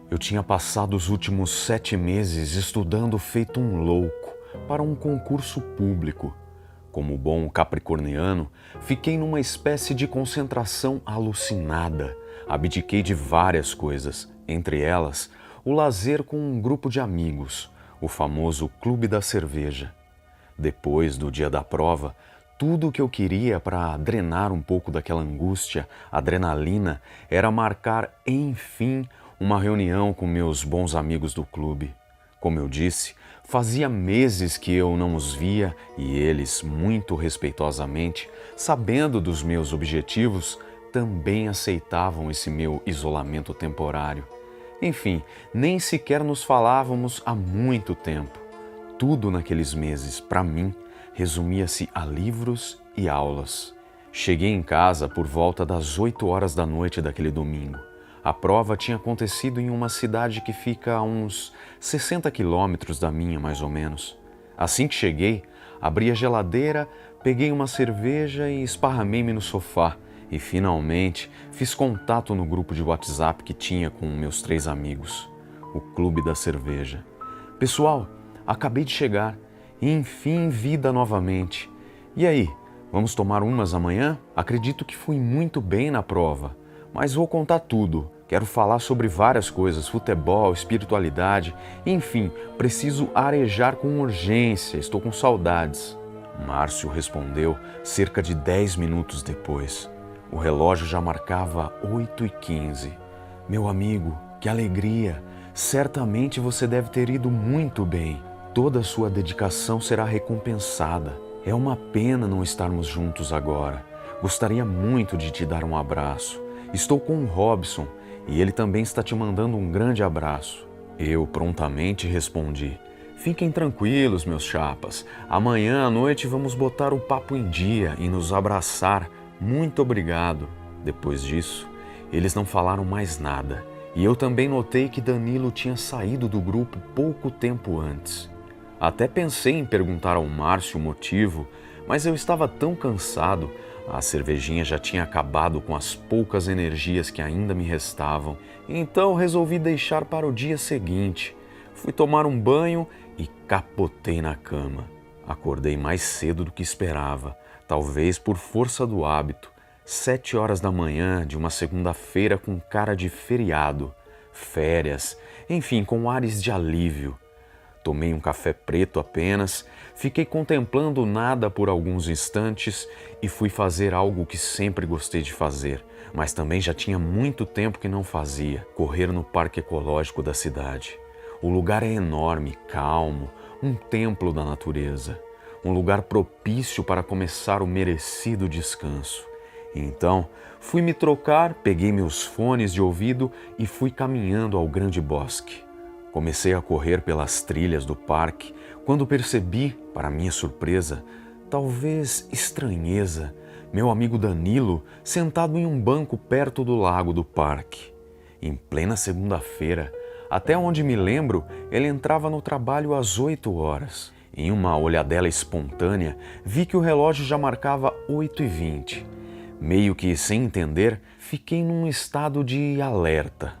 Eu tinha passado os últimos 7 meses estudando feito um louco para um concurso público. Como bom capricorniano, fiquei numa espécie de concentração alucinada. Abdiquei de várias coisas, entre elas o lazer com um grupo de amigos, o famoso Clube da Cerveja. Depois do dia da prova, tudo o que eu queria para drenar um pouco daquela angústia, adrenalina, era marcar, enfim, uma reunião com meus bons amigos do clube. Como eu disse, fazia meses que eu não os via e eles, muito respeitosamente, sabendo dos meus objetivos, também aceitavam esse meu isolamento temporário. Enfim, nem sequer nos falávamos há muito tempo. Tudo naqueles meses, para mim, resumia-se a livros e aulas. Cheguei em casa por volta das 8 horas da noite daquele domingo. A prova tinha acontecido em uma cidade que fica a uns 60 quilômetros da minha, mais ou menos. Assim que cheguei, abri a geladeira, peguei uma cerveja e esparramei-me no sofá. E finalmente fiz contato no grupo de WhatsApp que tinha com meus 3 amigos, o Clube da Cerveja. Pessoal, acabei de chegar e enfim vida novamente. E aí, vamos tomar umas amanhã? Acredito que fui muito bem na prova, mas vou contar tudo. Quero falar sobre várias coisas, futebol, espiritualidade, enfim, preciso arejar com urgência, estou com saudades. Márcio respondeu cerca de 10 minutos depois. O relógio já marcava 8h15. Meu amigo, que alegria! Certamente você deve ter ido muito bem. Toda a sua dedicação será recompensada. É uma pena não estarmos juntos agora. Gostaria muito de te dar um abraço. Estou com o Robson e ele também está te mandando um grande abraço. Eu prontamente respondi: fiquem tranquilos, meus chapas. Amanhã à noite vamos botar o papo em dia e nos abraçar. Muito obrigado. Depois disso, eles não falaram mais nada. E eu também notei que Danilo tinha saído do grupo pouco tempo antes. Até pensei em perguntar ao Márcio o motivo, mas eu estava tão cansado, a cervejinha já tinha acabado com as poucas energias que ainda me restavam, então resolvi deixar para o dia seguinte. Fui tomar um banho e capotei na cama. Acordei mais cedo do que esperava, talvez por força do hábito. 7 horas da manhã de uma segunda-feira com cara de feriado, férias, enfim, com ares de alívio. Tomei um café preto apenas, fiquei contemplando o nada por alguns instantes e fui fazer algo que sempre gostei de fazer, mas também já tinha muito tempo que não fazia: correr no parque ecológico da cidade. O lugar é enorme, calmo, um templo da natureza, um lugar propício para começar o merecido descanso. Então, fui me trocar, peguei meus fones de ouvido e fui caminhando ao grande bosque. Comecei a correr pelas trilhas do parque quando percebi, para minha surpresa, talvez estranheza, meu amigo Danilo sentado em um banco perto do lago do parque. Em plena segunda-feira, até onde me lembro, ele entrava no trabalho às 8 horas. Em uma olhadela espontânea, vi que o relógio já marcava 8h20. Meio que sem entender, fiquei num estado de alerta.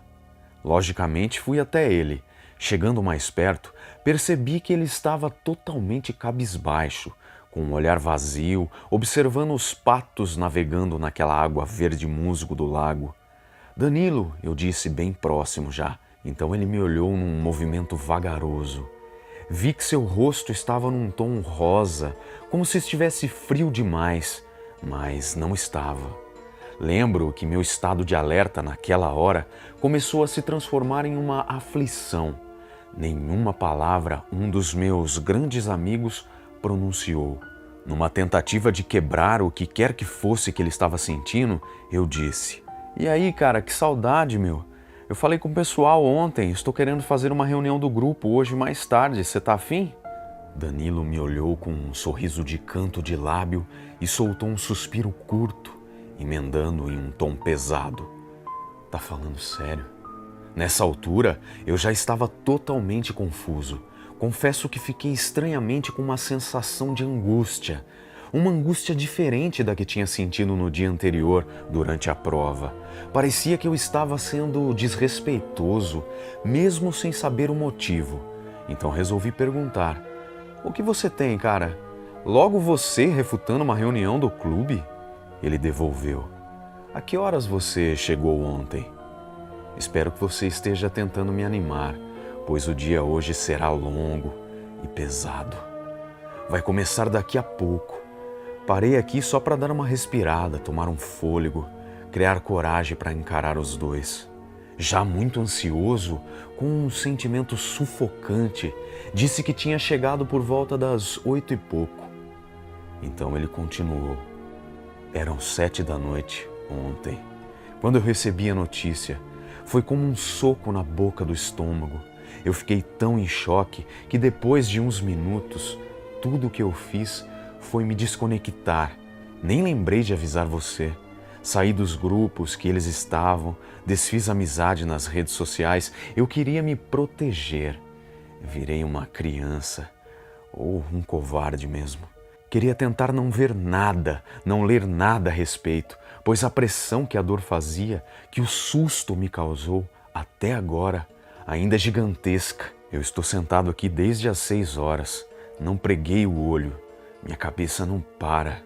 Logicamente, fui até ele. Chegando mais perto, percebi que ele estava totalmente cabisbaixo, com um olhar vazio, observando os patos navegando naquela água verde musgo do lago. Danilo, eu disse bem próximo já. Então ele me olhou num movimento vagaroso. Vi que seu rosto estava num tom rosa, como se estivesse frio demais, mas não estava. Lembro que meu estado de alerta naquela hora começou a se transformar em uma aflição. Nenhuma palavra um dos meus grandes amigos pronunciou. Numa tentativa de quebrar o que quer que fosse que ele estava sentindo, eu disse: "E aí, cara, que saudade, meu. Eu falei com o pessoal ontem, estou querendo fazer uma reunião do grupo hoje mais tarde, você tá afim?" Danilo me olhou com um sorriso de canto de lábio e soltou um suspiro curto, emendando em um tom pesado: "Tá falando sério?" Nessa altura, eu já estava totalmente confuso. Confesso que fiquei estranhamente com uma sensação de angústia. uma angústia diferente da que tinha sentido no dia anterior durante a prova. Parecia que eu estava sendo desrespeitoso, mesmo sem saber o motivo. Então resolvi perguntar: "O que você tem, cara? Logo você refutando uma reunião do clube?" Ele devolveu: "A que horas você chegou ontem?" "Espero que você esteja tentando me animar, pois o dia hoje será longo e pesado. Vai começar daqui a pouco. Parei aqui só para dar uma respirada, tomar um fôlego, criar coragem para encarar os dois." Já muito ansioso, com um sentimento sufocante, disse que tinha chegado por volta das 8 e pouco. Então ele continuou: "Eram 7 da noite ontem. Quando eu recebi a notícia, foi como um soco na boca do estômago. Eu fiquei tão em choque que depois de uns minutos, tudo o que eu fiz foi me desconectar. Nem lembrei de avisar você. Saí dos grupos que eles estavam, desfiz amizade nas redes sociais. Eu queria me proteger. Virei uma criança, ou um covarde mesmo. Queria tentar não ver nada, não ler nada a respeito, pois a pressão que a dor fazia, que o susto me causou, até agora, ainda é gigantesca. Eu estou sentado aqui desde as 6 horas, não preguei o olho, minha cabeça não para.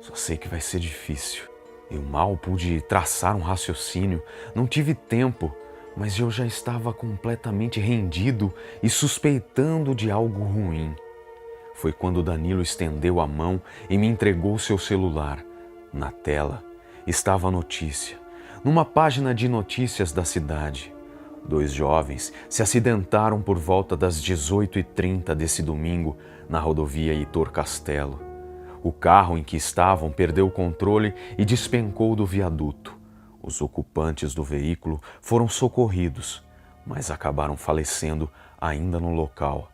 Só sei que vai ser difícil. Eu mal pude traçar um raciocínio, não tive tempo, mas eu já estava completamente rendido e suspeitando de algo ruim. Foi quando Danilo estendeu a mão e me entregou seu celular. Na tela estava a notícia, numa página de notícias da cidade. 2 jovens se acidentaram por volta das 18h30 desse domingo na rodovia Heitor Castelo. O carro em que estavam perdeu o controle e despencou do viaduto. Os ocupantes do veículo foram socorridos, mas acabaram falecendo ainda no local.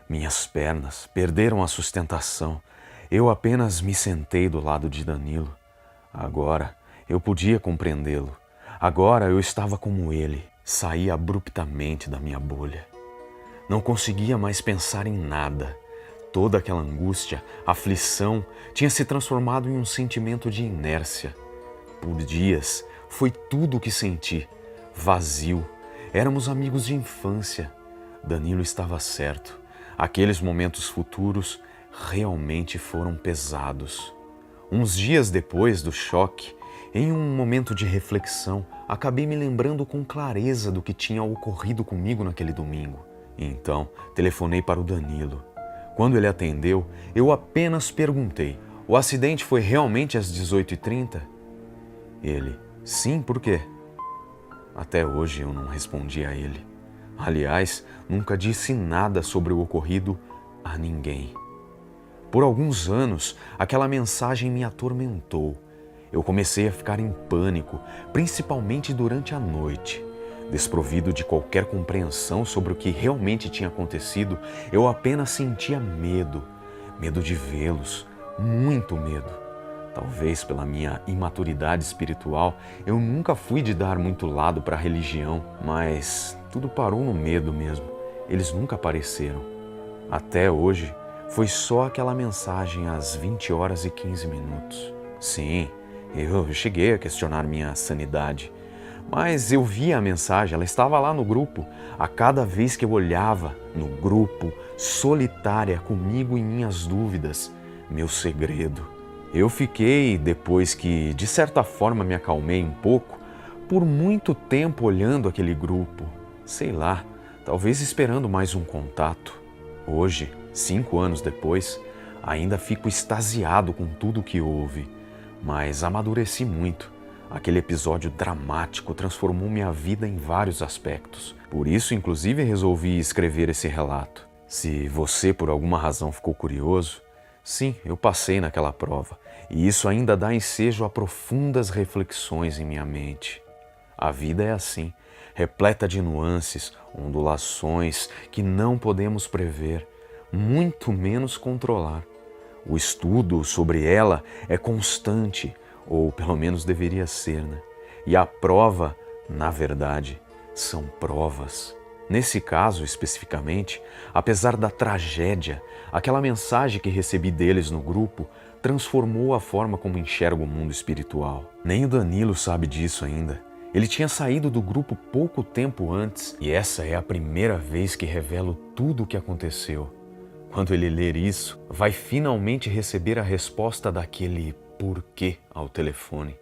Minhas pernas perderam a sustentação. Eu apenas me sentei do lado de Danilo. Agora eu podia compreendê-lo. Agora eu estava como ele. Saí abruptamente da minha bolha. Não conseguia mais pensar em nada. Toda aquela angústia, aflição, tinha se transformado em um sentimento de inércia. Por dias, foi tudo o que senti. Vazio. Éramos amigos de infância. Danilo estava certo. Aqueles momentos futuros realmente foram pesados. Uns dias depois do choque, em um momento de reflexão, acabei me lembrando com clareza do que tinha ocorrido comigo naquele domingo. Então, telefonei para o Danilo. Quando ele atendeu, eu apenas perguntei: "O acidente foi realmente às 18h30? Ele: "Sim, por quê?" Até hoje eu não respondi a ele. Aliás, nunca disse nada sobre o ocorrido a ninguém. Por alguns anos, aquela mensagem me atormentou. Eu comecei a ficar em pânico, principalmente durante a noite. Desprovido de qualquer compreensão sobre o que realmente tinha acontecido, eu apenas sentia medo. Medo de vê-los, muito medo. Talvez pela minha imaturidade espiritual, eu nunca fui de dar muito lado para a religião, mas tudo parou no medo mesmo. Eles nunca apareceram. Até hoje, foi só aquela mensagem às 20h15. Sim, eu cheguei a questionar minha sanidade. Mas eu vi a mensagem, ela estava lá no grupo. A cada vez que eu olhava no grupo, solitária comigo e minhas dúvidas, meu segredo. Eu fiquei, depois que de certa forma me acalmei um pouco, por muito tempo olhando aquele grupo. Sei lá, talvez esperando mais um contato. Hoje, 5 anos depois, ainda fico extasiado com tudo que houve, mas amadureci muito. Aquele episódio dramático transformou minha vida em vários aspectos. Por isso, inclusive, resolvi escrever esse relato. Se você, por alguma razão, ficou curioso, sim, eu passei naquela prova. E isso ainda dá ensejo a profundas reflexões em minha mente. A vida é assim, repleta de nuances, ondulações que não podemos prever, muito menos controlar. O estudo sobre ela é constante, ou pelo menos deveria ser, né? E a prova, na verdade, são provas. Nesse caso, especificamente, apesar da tragédia, aquela mensagem que recebi deles no grupo transformou a forma como enxergo o mundo espiritual. Nem o Danilo sabe disso ainda. Ele tinha saído do grupo pouco tempo antes e essa é a primeira vez que revelo tudo o que aconteceu. Quando ele ler isso, vai finalmente receber a resposta daquele porquê ao telefone.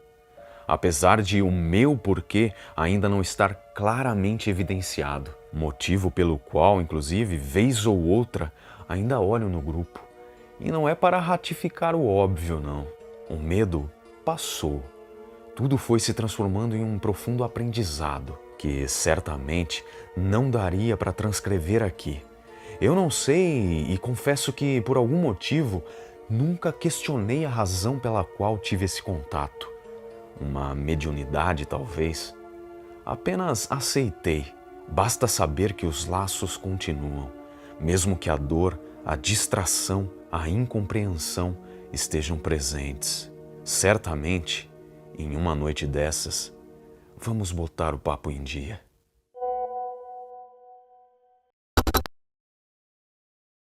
Apesar de o meu porquê ainda não estar claramente evidenciado, motivo pelo qual, inclusive, vez ou outra, ainda olho no grupo. E não é para ratificar o óbvio, não. O medo passou. Tudo foi se transformando em um profundo aprendizado, que certamente não daria para transcrever aqui. Eu não sei e confesso que, por algum motivo, nunca questionei a razão pela qual tive esse contato. Uma mediunidade, talvez. Apenas aceitei. Basta saber que os laços continuam, mesmo que a dor, a distração, a incompreensão estejam presentes. Certamente, em uma noite dessas, vamos botar o papo em dia.